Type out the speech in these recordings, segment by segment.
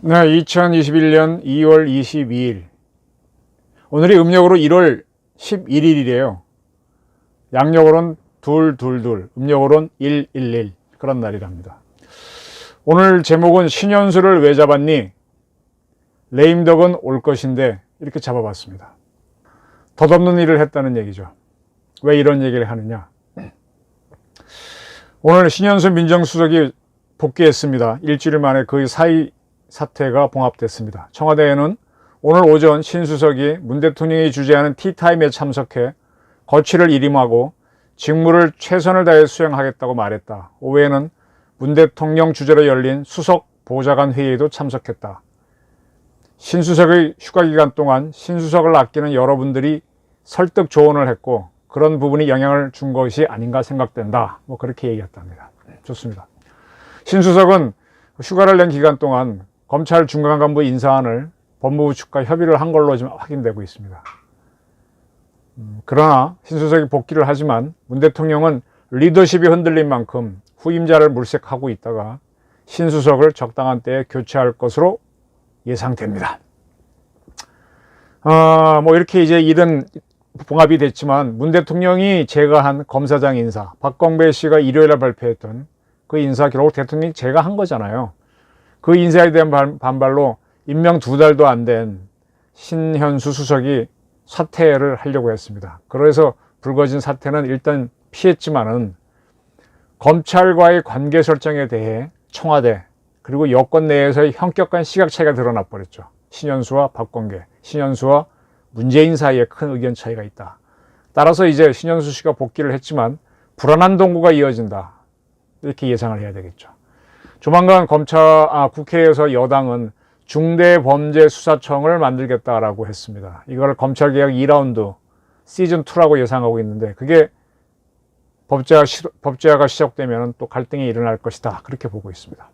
네, 2021년 2월 22일. 오늘이 음력으로 1월 11일이래요. 양력으로는 222, 음력으로는 111. 그런 날이랍니다. 오늘 제목은 신현수를 왜 잡았니? 레임덕은 올 것인데 이렇게 잡아봤습니다. 덧없는 일을 했다는 얘기죠. 왜 이런 얘기를 하느냐? 오늘 신현수 민정수석이 복귀했습니다. 일주일 만에 거의 사태가 봉합됐습니다. 청와대에는 오늘 오전 신 수석이 문 대통령이 주재하는 티타임에 참석해 거취를 일임하고 직무를 최선을 다해 수행하겠다고 말했다. 오후에는 문 대통령 주재로 열린 수석 보좌관 회의에도 참석했다. 신 수석의 휴가 기간 동안 신 수석을 아끼는 여러분들이 설득 조언을 했고 그런 부분이 영향을 준 것이 아닌가 생각된다. 그렇게 얘기했답니다. 좋습니다. 신 수석은 휴가를 낸 기간 동안 검찰 중간간부 인사안을 법무부 측과 협의를 한 걸로 지금 확인되고 있습니다. 그러나 신 수석이 복귀를 하지만 문 대통령은 리더십이 흔들린 만큼 후임자를 물색하고 있다가 신 수석을 적당한 때에 교체할 것으로 예상됩니다. 이렇게 이제 일은 봉합이 됐지만 문 대통령이 제거한 검사장 인사, 박광배 씨가 일요일에 발표했던 그 인사 결국 대통령이 제거한 거잖아요. 그 인사에 대한 반발로 임명 2달도 안 된 신현수 수석이 사퇴를 하려고 했습니다. 그래서 불거진 사태는 일단 피했지만은 검찰과의 관계 설정에 대해 청와대 그리고 여권 내에서의 현격한 시각 차이가 드러나 버렸죠. 신현수와 박광계, 신현수와 문재인 사이에 큰 의견 차이가 있다. 따라서 이제 신현수 씨가 복귀를 했지만 불안한 동구가 이어진다. 이렇게 예상을 해야 되겠죠. 조만간 국회에서 여당은 중대범죄수사청을 만들겠다라고 했습니다. 이걸 검찰개혁 2라운드 시즌2라고 예상하고 있는데 그게 법제화가 시작되면 또 갈등이 일어날 것이다. 그렇게 보고 있습니다.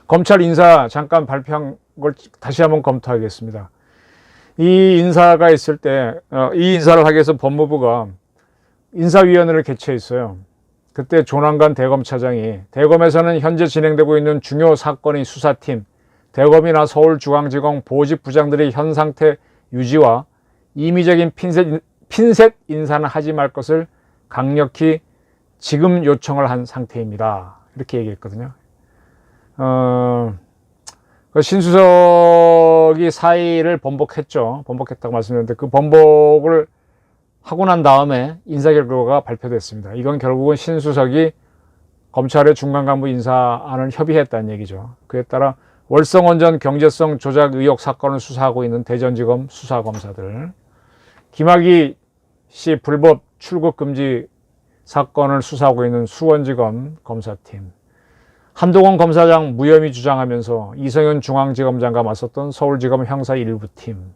검찰 인사 잠깐 발표한 걸 다시 한번 검토하겠습니다. 이 인사가 있을 때, 이 인사를 하기 위해서 법무부가 인사위원회를 개최했어요. 그때 조남관 대검차장이 대검에서는 현재 진행되고 있는 중요 사건의 수사팀, 대검이나 서울중앙지검 보직부장들의 현 상태 유지와 임의적인 핀셋 인사는 하지 말 것을 강력히 지금 요청을 한 상태입니다. 이렇게 얘기했거든요. 신 수석이 사의를 번복했죠. 번복했다고 말씀드렸는데 그 번복을 하고 난 다음에 인사 결과가 발표됐습니다. 이건 결국은 신 수석이 검찰의 중간간부 인사안을 협의했다는 얘기죠. 그에 따라 월성원전 경제성 조작 의혹 사건을 수사하고 있는 대전지검 수사검사들, 김학의 씨 불법 출국 금지 사건을 수사하고 있는 수원지검 검사팀, 한동훈 검사장 무혐의 주장하면서 이성윤 중앙지검장과 맞섰던 서울지검 형사 일부팀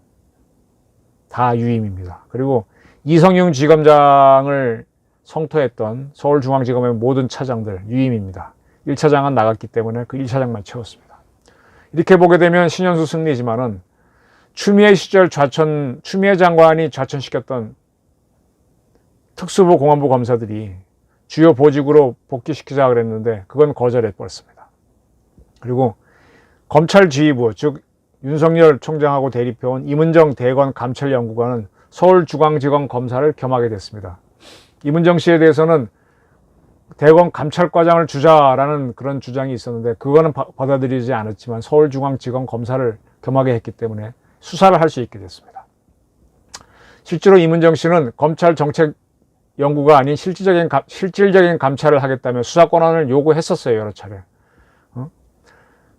다 유임입니다. 그리고 이성윤 지검장을 성토했던 서울중앙지검의 모든 차장들 유임입니다. 1차장은 나갔기 때문에 그 1차장만 채웠습니다. 이렇게 보게 되면 신현수 승리지만은 추미애 시절 추미애 장관이 좌천시켰던 특수부 공안부 검사들이 주요 보직으로 복귀시키자 그랬는데 그건 거절해 버렸습니다. 그리고 검찰지휘부 즉 윤석열 총장하고 대립해온 임은정 대검 감찰연구관은 서울중앙지검 검사를 겸하게 됐습니다. 임은정 씨에 대해서는 대검 감찰과장을 주자라는 그런 주장이 있었는데 그거는 받아들이지 않았지만 서울중앙지검 검사를 겸하게 했기 때문에 수사를 할 수 있게 됐습니다. 실제로 임은정 씨는 검찰 정책 연구가 아닌 실질적인 감찰을 하겠다며 수사 권한을 요구했었어요. 여러 차례.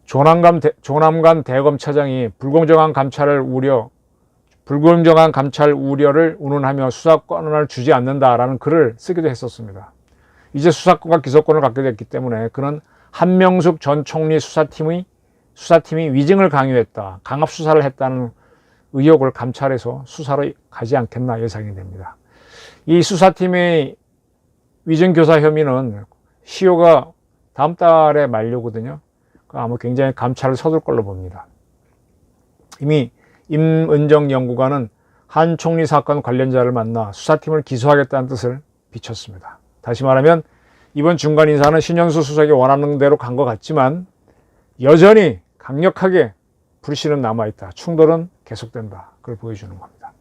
조남관 대검차장이 불공정한 감찰 우려를 운운하며 수사 권한을 주지 않는다라는 글을 쓰기도 했었습니다. 이제 수사권과 기소권을 갖게 됐기 때문에 그는 한명숙 전 총리 수사팀이 위증을 강요했다, 강압 수사를 했다는 의혹을 감찰해서 수사로 가지 않겠나 예상이 됩니다. 이 수사팀의 위증교사 혐의는 시효가 다음 달에 만료거든요. 아마 굉장히 감찰을 서둘 걸로 봅니다. 이미 임은정 연구관은 한 총리 사건 관련자를 만나 수사팀을 기소하겠다는 뜻을 비췄습니다. 다시 말하면 이번 중간 인사는 신현수 수석이 원하는 대로 간 것 같지만 여전히 강력하게 불씨는 남아있다. 충돌은 계속된다. 그걸 보여주는 겁니다.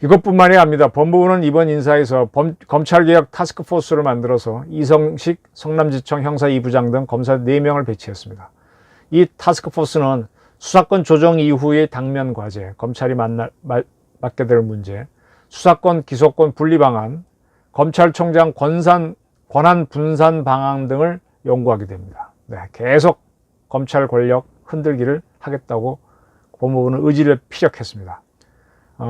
이것뿐만이 아닙니다. 법무부는 이번 인사에서 검찰개혁 타스크포스를 만들어서 이성식 성남지청 형사 2부장 등 검사 4명을 배치했습니다. 이 타스크포스는 수사권 조정 이후의 당면 과제, 검찰이 맡게 될 문제, 수사권 기소권 분리 방안, 검찰총장 권한 분산 방안 등을 연구하게 됩니다. 네, 계속 검찰 권력 흔들기를 하겠다고 법무부는 의지를 피력했습니다.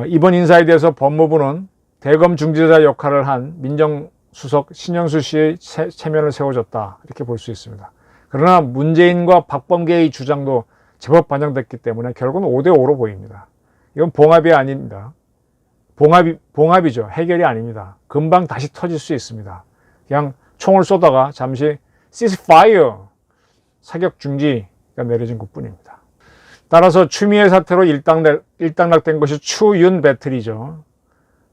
이번 인사에 대해서 법무부는 대검 중재자 역할을 한 민정수석 신현수 씨의 체면을 세워줬다. 이렇게 볼 수 있습니다. 그러나 문재인과 박범계의 주장도 제법 반영됐기 때문에 결국은 5대5로 보입니다. 이건 봉합이 아닙니다. 봉합이죠. 해결이 아닙니다. 금방 다시 터질 수 있습니다. 그냥 총을 쏘다가 잠시 ceasefire, 사격 중지가 내려진 것뿐입니다. 따라서 추미애 사태로 일단락된 것이 추윤 배틀이죠.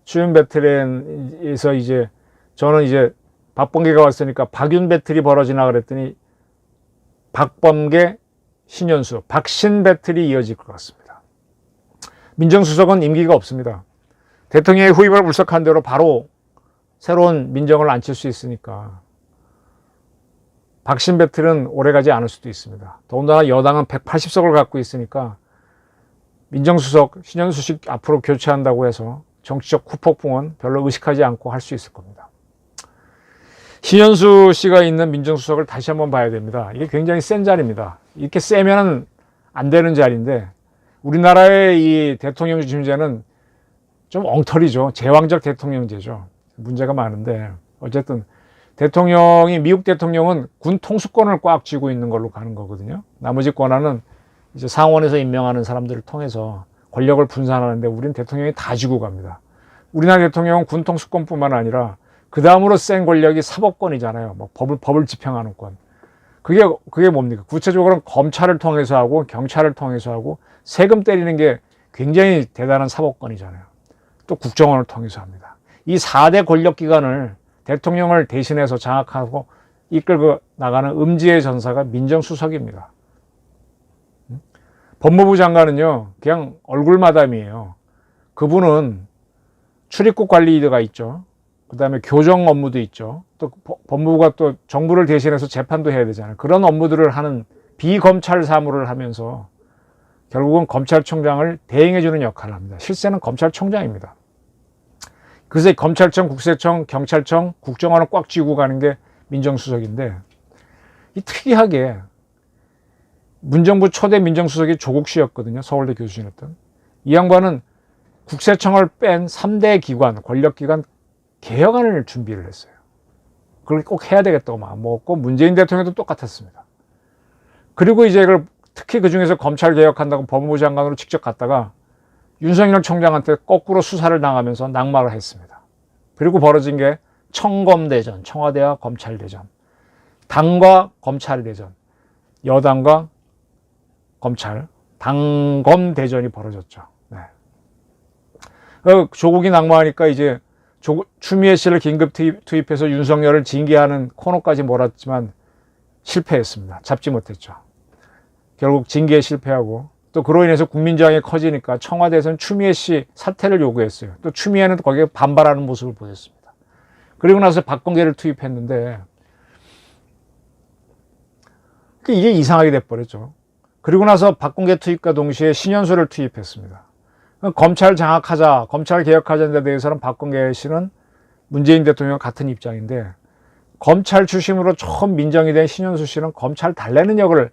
추윤 배틀에서 이제 저는 이제 박범계가 왔으니까 박윤 배틀이 벌어지나 그랬더니 박범계, 신현수, 박신 배틀이 이어질 것 같습니다. 민정수석은 임기가 없습니다. 대통령의 후임을 물색한 대로 바로 새로운 민정을 앉힐 수 있으니까 박신 배틀은 오래가지 않을 수도 있습니다. 더군다나 여당은 180석을 갖고 있으니까 민정수석 신현수식 앞으로 교체한다고 해서 정치적 후폭풍은 별로 의식하지 않고 할 수 있을 겁니다. 신현수 씨가 있는 민정수석을 다시 한번 봐야 됩니다. 이게 굉장히 센 자리입니다. 이렇게 세면 안 되는 자리인데 우리나라의 이 대통령 중심제는 좀 엉터리죠. 제왕적 대통령제죠. 문제가 많은데 어쨌든 대통령이 미국 대통령은 군 통수권을 꽉 쥐고 있는 걸로 가는 거거든요. 나머지 권한은 이제 상원에서 임명하는 사람들을 통해서 권력을 분산하는데 우리는 대통령이 다 쥐고 갑니다. 우리나라 대통령은 군 통수권뿐만 아니라 그 다음으로 센 권력이 사법권이잖아요. 뭐 법을 집행하는 권. 그게 뭡니까? 구체적으로는 검찰을 통해서 하고 경찰을 통해서 하고 세금 때리는 게 굉장히 대단한 사법권이잖아요. 또 국정원을 통해서 합니다. 이 4대 권력기관을 대통령을 대신해서 장악하고 이끌고 나가는 음지의 전사가 민정수석입니다. 법무부 장관은요, 그냥 얼굴마담이에요. 그분은 출입국 관리가 있죠. 그 다음에 교정 업무도 있죠. 또 법무부가 또 정부를 대신해서 재판도 해야 되잖아요. 그런 업무들을 하는 비검찰 사무를 하면서 결국은 검찰총장을 대행해주는 역할을 합니다. 실세는 검찰총장입니다. 그래서 검찰청, 국세청, 경찰청, 국정원을 꽉 쥐고 가는 게 민정수석인데 이 특이하게 문정부 초대 민정수석이 조국 씨였거든요. 서울대 교수였던. 이 양반은 국세청을 뺀 3대 기관, 권력기관 개혁안을 준비를 했어요. 그걸 꼭 해야 되겠다고 마음 먹었고 문재인 대통령도 똑같았습니다. 그리고 이제 이걸 특히 그중에서 검찰 개혁한다고 법무부 장관으로 직접 갔다가 윤석열 총장한테 거꾸로 수사를 당하면서 낙마를 했습니다. 그리고 벌어진 게 청검대전, 청와대와 검찰대전, 당과 검찰대전, 여당과 검찰, 당검대전이 벌어졌죠. 네. 조국이 낙마하니까 이제 추미애 씨를 긴급 투입해서 윤석열을 징계하는 코너까지 몰았지만 실패했습니다. 잡지 못했죠. 결국 징계에 실패하고 또 그로 인해서 국민저항이 커지니까 청와대에서는 추미애 씨 사퇴를 요구했어요. 또 추미애는 거기에 반발하는 모습을 보였습니다. 그리고 나서 박범계를 투입했는데 이게 이상하게 돼버렸죠. 그리고 나서 박범계 투입과 동시에 신현수를 투입했습니다. 검찰 장악하자, 검찰 개혁하자는 데 대해서는 박범계 씨는 문재인 대통령과 같은 입장인데 검찰 출신으로 처음 민정이 된 신현수 씨는 검찰 달래는 역을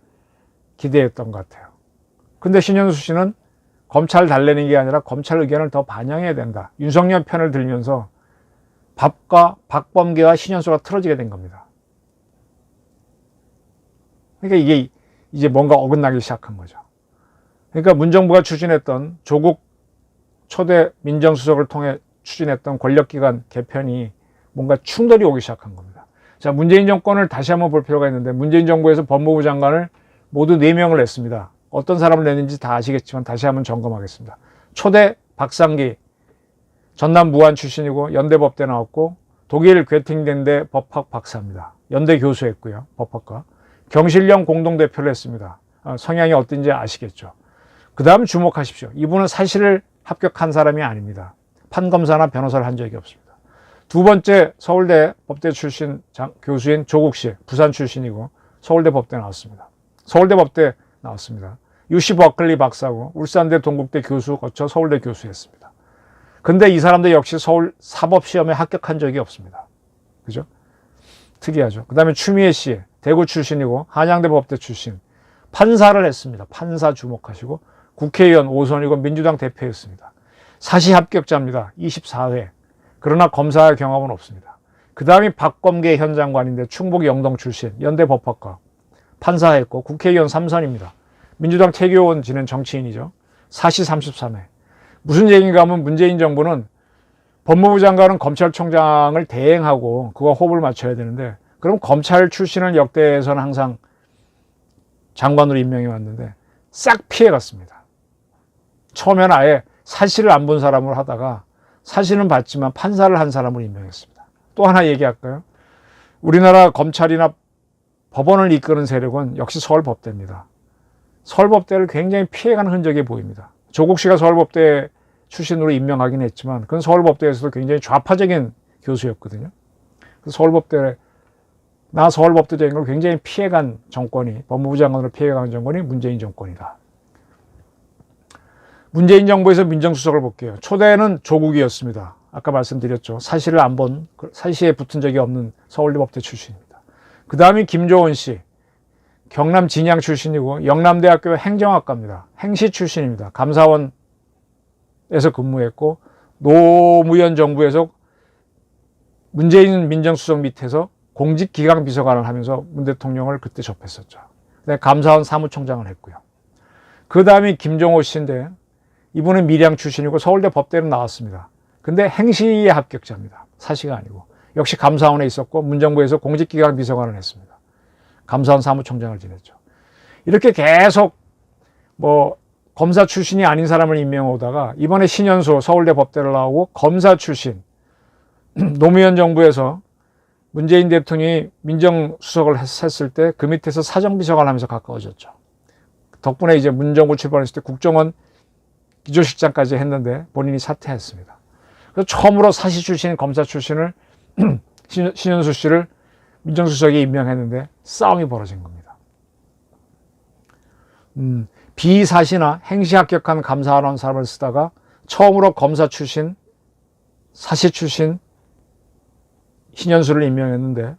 기대했던 것 같아요. 근데 신현수 씨는 검찰 달래는 게 아니라 검찰 의견을 더 반영해야 된다. 윤석열 편을 들면서 박범계와 신현수가 틀어지게 된 겁니다. 그러니까 이게 이제 뭔가 어긋나기 시작한 거죠. 그러니까 문정부가 추진했던 조국 초대 민정수석을 통해 추진했던 권력기관 개편이 뭔가 충돌이 오기 시작한 겁니다. 자, 문재인 정권을 다시 한번 볼 필요가 있는데 문재인 정부에서 법무부 장관을 모두 4명을 냈습니다. 어떤 사람을 냈는지 다 아시겠지만 다시 한번 점검하겠습니다. 초대 박상기, 전남 무안 출신이고 연대법대 나왔고 독일 괴팅된대 법학 박사입니다. 연대 교수했고요. 법학과. 경실령 공동대표를 했습니다. 성향이 어떤지 아시겠죠. 그 다음 주목하십시오. 이분은 사실을 합격한 사람이 아닙니다. 판검사나 변호사를 한 적이 없습니다. 두 번째 서울대 법대 출신 교수인 조국 씨, 부산 출신이고 서울대 법대 나왔습니다. 서울대 법대 나왔습니다. UC 버클리 박사고 울산대 동국대 교수 거쳐 서울대 교수였습니다. 근데 이 사람도 역시 서울 사법시험에 합격한 적이 없습니다. 그죠? 특이하죠. 그 다음에 추미애 씨, 대구 출신이고 한양대 법대 출신. 판사를 했습니다. 판사 주목하시고 국회의원 5선이고 민주당 대표였습니다. 사시 합격자입니다. 24회. 그러나 검사 경험은 없습니다. 그 다음이 박범계 현 장관인데 충북 영동 출신, 연대 법학과. 판사했고 국회의원 3선입니다. 민주당 태교원 지낸 정치인이죠. 사시 33회. 무슨 얘기인가 하면 문재인 정부는 법무부 장관은 검찰총장을 대행하고 그와 호흡을 맞춰야 되는데 그럼 검찰 출신을 역대에서는 항상 장관으로 임명해 왔는데 싹 피해갔습니다. 처음에는 아예 사실을 안 본 사람으로 하다가 사실은 봤지만 판사를 한 사람으로 임명했습니다. 또 하나 얘기할까요? 우리나라 검찰이나 법원을 이끄는 세력은 역시 서울법대입니다. 서울법대를 굉장히 피해가는 흔적이 보입니다. 조국 씨가 서울법대 출신으로 임명하긴 했지만 그건 서울법대에서도 굉장히 좌파적인 교수였거든요. 그래서 서울법대적인 걸 굉장히 피해간 정권이, 법무부 장관으로 피해간 정권이 문재인 정권이다. 문재인 정부에서 민정수석을 볼게요. 초대는 조국이었습니다. 아까 말씀드렸죠. 사실을 안 본, 사시에 붙은 적이 없는 서울대법대 출신입니다. 그 다음이 김조원 씨. 경남 진양 출신이고 영남대학교 행정학과입니다. 행시 출신입니다. 감사원에서 근무했고 노무현 정부에서 문재인 민정수석 밑에서 공직기강 비서관을 하면서 문 대통령을 그때 접했었죠. 감사원 사무총장을 했고요. 그 다음이 김종호 씨인데 이분은 밀양 출신이고 서울대 법대로 나왔습니다. 근데 행시의 합격자입니다. 사시가 아니고. 역시 감사원에 있었고 문정부에서 공직기강 비서관을 했습니다. 감사원 사무총장을 지냈죠. 이렇게 계속 검사 출신이 아닌 사람을 임명해 오다가 이번에 신현수 서울대 법대를 나오고 검사 출신 노무현 정부에서 문재인 대통령이 민정수석을 했을 때 그 밑에서 사정비서관 하면서 가까워졌죠. 덕분에 이제 문정부 출범했을 때 국정원 기조실장까지 했는데 본인이 사퇴했습니다. 그래서 처음으로 사시 출신, 검사 출신을 신현수 씨를 민정수석에 임명했는데 싸움이 벌어진 겁니다. 비사시나 행시 합격한 감사원 사람을 쓰다가 처음으로 검사 출신, 사시 출신 신현수를 임명했는데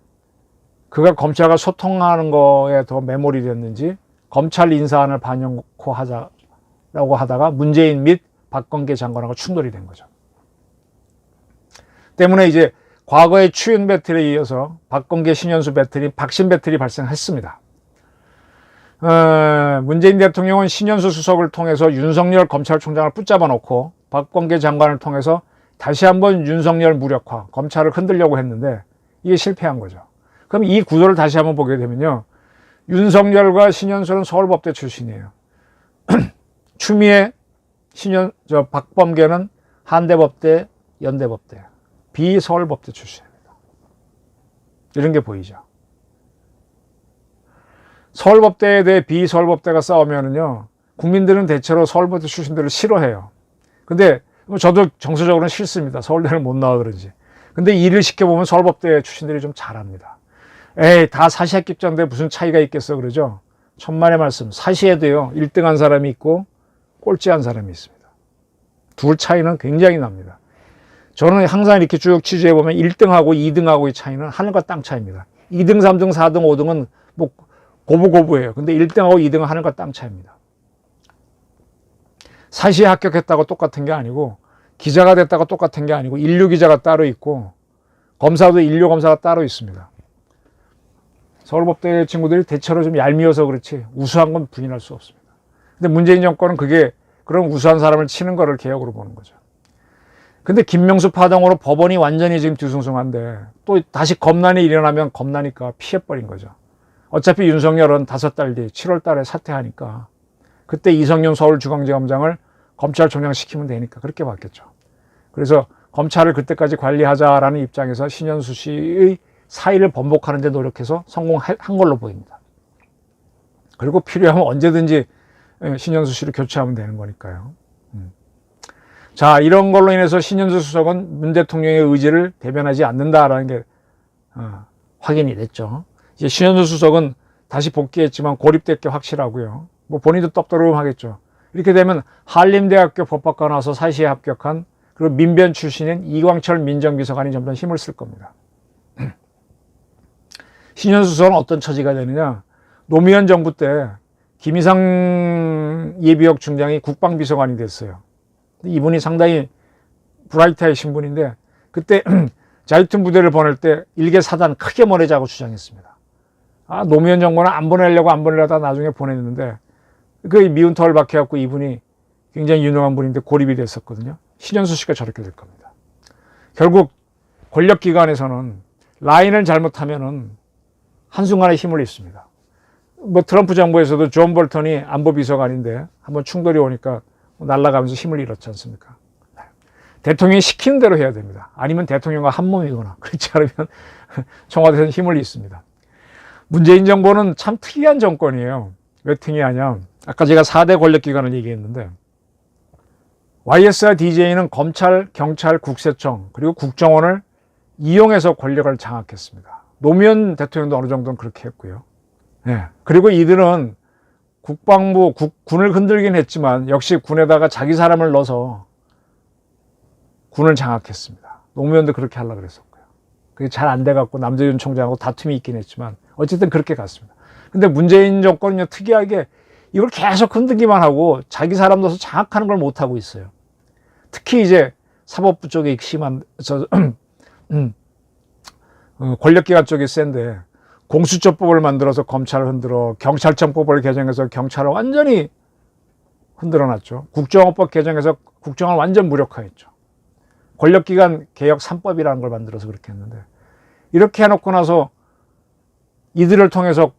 그가 검찰과 소통하는 거에 더 매몰이 됐는지 검찰 인사안을 반영코 하자라고 하다가 문재인 및 박범계 장관하고 충돌이 된 거죠. 때문에 이제 과거의 추윤 배틀에 이어서 박범계 신현수 배틀이 박신 배틀이 발생했습니다. 문재인 대통령은 신현수 수석을 통해서 윤석열 검찰총장을 붙잡아 놓고 박범계 장관을 통해서 다시 한번 윤석열 무력화, 검찰을 흔들려고 했는데 이게 실패한 거죠. 그럼 이 구도를 다시 한번 보게 되면요. 윤석열과 신현수는 서울법대 출신이에요. 추미애, 박범계는 한대법대, 연대법대, 비서울법대 출신입니다. 이런 게 보이죠. 서울법대에 대해 비서울법대가 싸우면은요, 국민들은 대체로 서울법대 출신들을 싫어해요. 근데 저도 정서적으로는 싫습니다. 서울대를 못 나와 그런지. 근데 일을 시켜보면 서울법대 출신들이 좀 잘합니다. 에이, 다 사시 합격자인데 무슨 차이가 있겠어 그러죠. 천만의 말씀. 사시에도요, 1등한 사람이 있고 꼴찌한 사람이 있습니다. 둘 차이는 굉장히 납니다. 저는 항상 이렇게 쭉 취재해보면 1등하고 2등하고의 차이는 하늘과 땅 차이입니다. 2등, 3등, 4등, 5등은 뭐 고부고부해요. 근데 1등하고 2등은 하늘과 땅 차이입니다. 사시에 합격했다고 똑같은 게 아니고 기자가 됐다고 똑같은 게 아니고 인류 기자가 따로 있고 검사도 인류 검사가 따로 있습니다. 서울법대 친구들이 대체로 좀 얄미워서 그렇지 우수한 건 부인할 수 없습니다. 근데 문재인 정권은 그런 우수한 사람을 치는 거를 개혁으로 보는 거죠. 근데 김명수 파동으로 법원이 완전히 지금 뒤숭숭한데 또 다시 검난이 일어나면 검나니까 피해버린 거죠. 어차피 윤석열은 5달 뒤 7월 달에 사퇴하니까 그때 이성윤 서울중앙지검장을 검찰총장 시키면 되니까 그렇게 바뀌었죠. 그래서 검찰을 그때까지 관리하자라는 입장에서 신현수 씨의 사의를 번복하는 데 노력해서 성공한 걸로 보입니다. 그리고 필요하면 언제든지 신현수 씨를 교체하면 되는 거니까요. 자, 이런 걸로 인해서 신현수 수석은 문 대통령의 의지를 대변하지 않는다라는 게 확인이 됐죠. 이제 신현수 수석은 다시 복귀했지만 고립될 게 확실하고요. 뭐 본인도 떡떠름하겠죠. 이렇게 되면 한림대학교 법학과 나와서 사시에 합격한 그리고 민변 출신인 이광철 민정비서관이 점점 힘을 쓸 겁니다. 신현수 수석은 어떤 처지가 되느냐. 노무현 정부 때 김이상 예비역 중장이 국방비서관이 됐어요. 이분이 상당히 브라이트하신 분인데 그때 자유투 부대를 보낼 때 일개 사단 크게 보내자고 주장했습니다. 노무현 정부는 안 보내려다 나중에 보냈는데 그 미운 털을 박혀갖고 이분이 굉장히 유능한 분인데 고립이 됐었거든요. 신현수 씨가 저렇게 될 겁니다. 결국 권력기관에서는 라인을 잘못하면은 한순간에 힘을 잃습니다. 뭐 트럼프 정부에서도 존 볼턴이 안보비서관인데 한번 충돌이 오니까 날아가면서 힘을 잃었지 않습니까? 대통령이 시키는 대로 해야 됩니다. 아니면 대통령과 한 몸이거나 그렇지 않으면 청와대에서는 힘을 잃습니다. 문재인 정부는 참 특이한 정권이에요. 왜 특이하냐? 아까 제가 4대 권력기관을 얘기했는데 YS와 DJ는 검찰, 경찰, 국세청 그리고 국정원을 이용해서 권력을 장악했습니다. 노무현 대통령도 어느 정도는 그렇게 했고요. 그리고 이들은 국방부, 군을 흔들긴 했지만 역시 군에다가 자기 사람을 넣어서 군을 장악했습니다. 노무현도 그렇게 하려고 그랬었고요. 그게 잘 안 돼갖고 남재준 총장하고 다툼이 있긴 했지만 어쨌든 그렇게 갔습니다. 근데 문재인 정권은요, 특이하게 이걸 계속 흔들기만 하고 자기 사람 넣어서 장악하는 걸 못하고 있어요. 특히 이제 사법부 쪽에 심한, 권력기관 쪽이 센데 공수처법을 만들어서 검찰을 흔들어 경찰청법을 개정해서 경찰을 완전히 흔들어놨죠. 국정원법 개정해서 국정을 완전 무력화했죠. 권력기관 개혁 3법이라는 걸 만들어서 그렇게 했는데 이렇게 해놓고 나서 이들을 통해서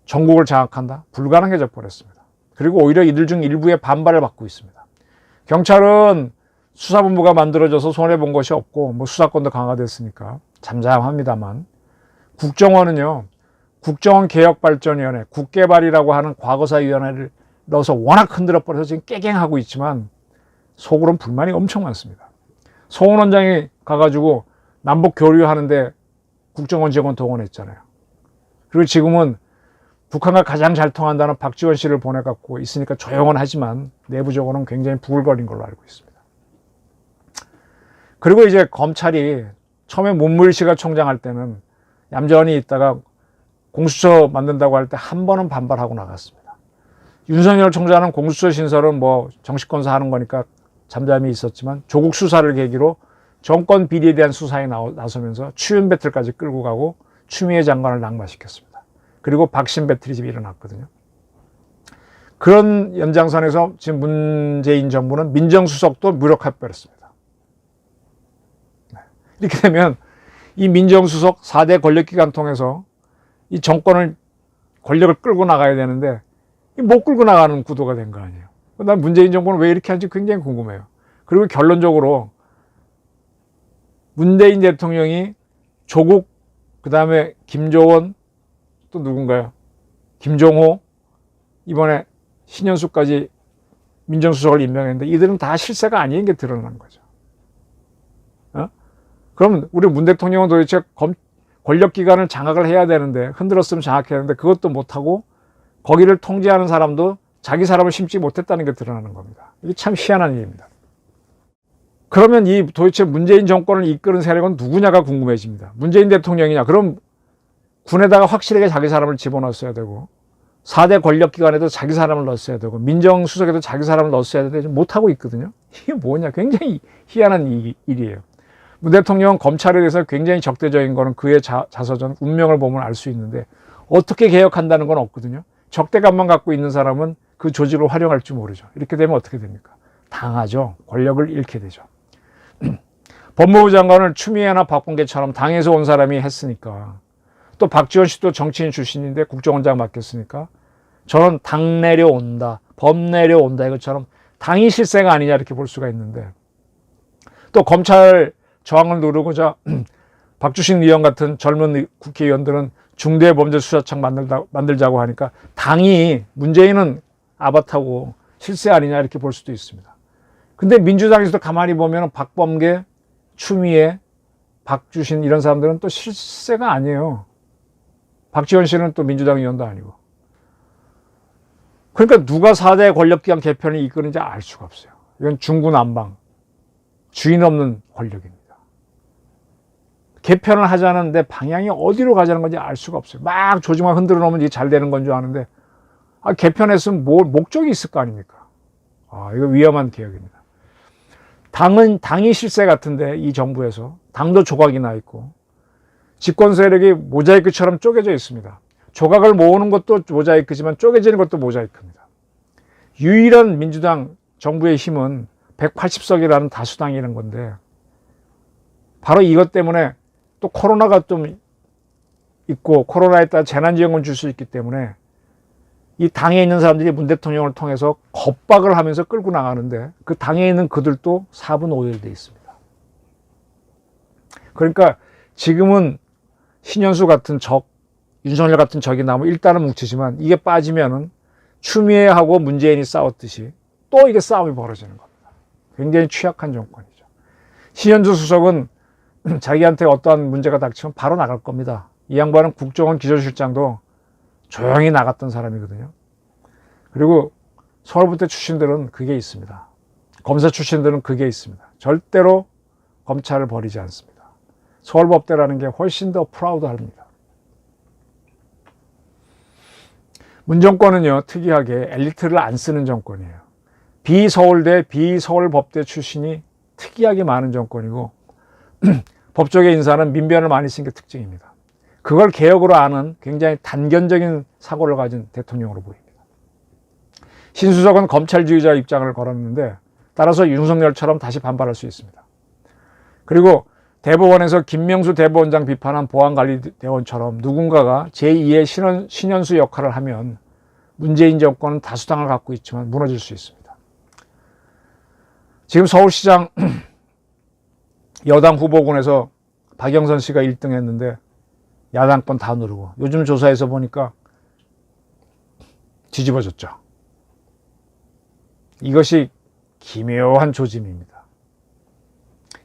전국을 장악한다? 불가능해져 버렸습니다. 그리고 오히려 이들 중 일부의 반발을 받고 있습니다. 경찰은 수사본부가 만들어져서 손해본 것이 없고 뭐 수사권도 강화됐으니까 잠잠합니다만 국정원은요, 국정원개혁발전위원회, 국개발이라고 하는 과거사위원회를 넣어서 워낙 흔들어 버려서 지금 깨갱하고 있지만 속으로는 불만이 엄청 많습니다. 송원 원장이 가가지고 남북 교류하는데 국정원 직원 동원했잖아요. 그리고 지금은 북한과 가장 잘 통한다는 박지원 씨를 보내갖고 있으니까 조용은 하지만 내부적으로는 굉장히 부글거린 걸로 알고 있습니다. 그리고 이제 검찰이 처음에 문무일 씨가 총장 할 때는 얌전히 있다가 공수처 만든다고 할 때 한 번은 반발하고 나갔습니다. 윤석열 총장은 공수처 신설은 뭐 정식 건사하는 거니까 잠잠히 있었지만 조국 수사를 계기로 정권 비리에 대한 수사에 나서면서 추윤 배틀까지 끌고 가고 추미애 장관을 낙마시켰습니다. 그리고 박신 배틀이 지금 일어났거든요. 그런 연장선에서 지금 문재인 정부는 민정수석도 무력화해버렸습니다. 이렇게 되면 이 민정수석 4대 권력기관 통해서 이 정권을 권력을 끌고 나가야 되는데 못 끌고 나가는 구도가 된 거 아니에요. 난 문재인 정부는 왜 이렇게 하는지 굉장히 궁금해요. 그리고 결론적으로 문재인 대통령이 조국, 그 다음에 김조원, 또 누군가요? 김종호, 이번에 신현수까지 민정수석을 임명했는데 이들은 다 실세가 아닌 게 드러나는 거죠. 그럼 우리 문 대통령은 도대체 권력기관을 장악을 해야 되는데 흔들었으면 장악해야 되는데 그것도 못하고 거기를 통제하는 사람도 자기 사람을 심지 못했다는 게 드러나는 겁니다. 이게 참 희한한 일입니다. 그러면 이 도대체 문재인 정권을 이끄는 세력은 누구냐가 궁금해집니다. 문재인 대통령이냐? 그럼 군에다가 확실하게 자기 사람을 집어넣었어야 되고 4대 권력기관에도 자기 사람을 넣었어야 되고 민정수석에도 자기 사람을 넣었어야 되는데 못하고 있거든요. 이게 뭐냐? 굉장히 희한한 일이에요. 문 대통령은 검찰에 대해서 굉장히 적대적인 거는 그의 자서전 운명을 보면 알 수 있는데 어떻게 개혁한다는 건 없거든요. 적대감만 갖고 있는 사람은 그 조직을 활용할 줄 모르죠. 이렇게 되면 어떻게 됩니까? 당하죠. 권력을 잃게 되죠. 법무부 장관을 추미애나 박범계처럼 당에서 온 사람이 했으니까 또 박지원 씨도 정치인 출신인데 국정원장 맡겼으니까 저는 당 내려온다, 법 내려온다 이것처럼 당이 실세가 아니냐 이렇게 볼 수가 있는데 또 검찰 저항을 누르고자 박주신 의원 같은 젊은 국회의원들은 중대범죄수사청 만들자고 하니까 당이 문재인은 아바타고 실세 아니냐 이렇게 볼 수도 있습니다. 근데 민주당에서도 가만히 보면 박범계, 추미애, 박주신 이런 사람들은 또 실세가 아니에요. 박지원 씨는 또 민주당 의원도 아니고. 그러니까 누가 4대 권력기관 개편을 이끄는지 알 수가 없어요. 이건 중구난방, 주인 없는 권력입니다. 개편을 하자는데 방향이 어디로 가자는 건지 알 수가 없어요. 막 조직만 흔들어 놓으면 이게 잘 되는 건 줄 아는데, 개편했으면 목적이 있을 거 아닙니까? 이거 위험한 개혁입니다. 당이 실세 같은데, 이 정부에서. 당도 조각이 나 있고, 집권 세력이 모자이크처럼 쪼개져 있습니다. 조각을 모으는 것도 모자이크지만 쪼개지는 것도 모자이크입니다. 유일한 민주당 정부의 힘은 180석이라는 다수당이라는 건데, 바로 이것 때문에 또 코로나가 좀 있고 코로나에 따라 재난지원금 줄 수 있기 때문에 이 당에 있는 사람들이 문 대통령을 통해서 겁박을 하면서 끌고 나가는데, 그 당에 있는 그들도 4분 5일 돼 있습니다. 그러니까 지금은 신현수 같은 적, 윤석열 같은 적이 나오면 일단은 뭉치지만, 이게 빠지면은 추미애하고 문재인이 싸웠듯이 또 이게 싸움이 벌어지는 겁니다. 굉장히 취약한 정권이죠. 신현수 수석은 자기한테 어떠한 문제가 닥치면 바로 나갈 겁니다. 이 양반은 국정원 기조실장도 조용히 나갔던 사람이거든요. 그리고 서울부대 출신들은 그게 있습니다. 검사 출신들은 그게 있습니다. 절대로 검찰을 버리지 않습니다. 서울법대라는 게 훨씬 더 프라우드합니다. 문 정권은요, 특이하게 엘리트를 안 쓰는 정권이에요. 비서울대, 비서울법대 출신이 특이하게 많은 정권이고, 법조계 인사는 민변을 많이 쓴 게 특징입니다. 그걸 개혁으로 아는 굉장히 단견적인 사고를 가진 대통령으로 보입니다. 신수석은 검찰주의자 입장을 걸었는데, 따라서 윤석열처럼 다시 반발할 수 있습니다. 그리고 대법원에서 김명수 대법원장 비판한 보안관리대원처럼 누군가가 제2의 신현수 역할을 하면 문재인 정권은 다수당을 갖고 있지만 무너질 수 있습니다. 지금 서울시장 여당 후보군에서 박영선 씨가 1등 했는데 야당권 다 누르고, 요즘 조사에서 보니까 뒤집어졌죠. 이것이 기묘한 조짐입니다.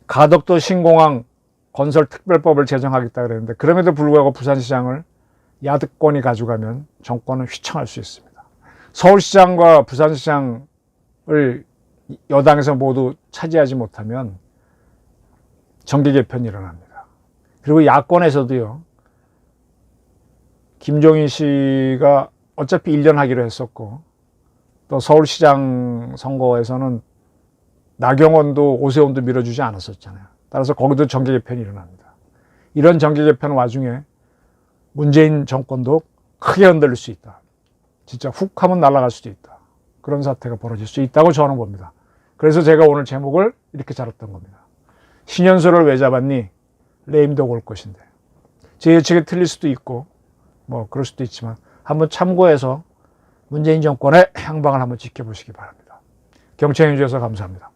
가덕도 신공항 건설 특별법을 제정하겠다 그랬는데, 그럼에도 불구하고 부산시장을 야득권이 가져가면 정권은 휘청할 수 있습니다. 서울시장과 부산시장을 여당에서 모두 차지하지 못하면 정계 개편이 일어납니다. 그리고 야권에서도요, 김종인 씨가 어차피 1년 하기로 했었고, 또 서울시장 선거에서는 나경원도 오세훈도 밀어주지 않았었잖아요. 따라서 거기도 정계 개편이 일어납니다. 이런 정계 개편 와중에 문재인 정권도 크게 흔들릴 수 있다. 진짜 훅 하면 날아갈 수도 있다. 그런 사태가 벌어질 수 있다고 저는 봅니다. 그래서 제가 오늘 제목을 이렇게 잡았던 겁니다. 신현수를 왜 잡았니? 레임덕 올 것인데. 제 예측이 틀릴 수도 있고 뭐 그럴 수도 있지만, 한번 참고해서 문재인 정권의 향방을 한번 지켜보시기 바랍니다. 경청해 주셔서 감사합니다.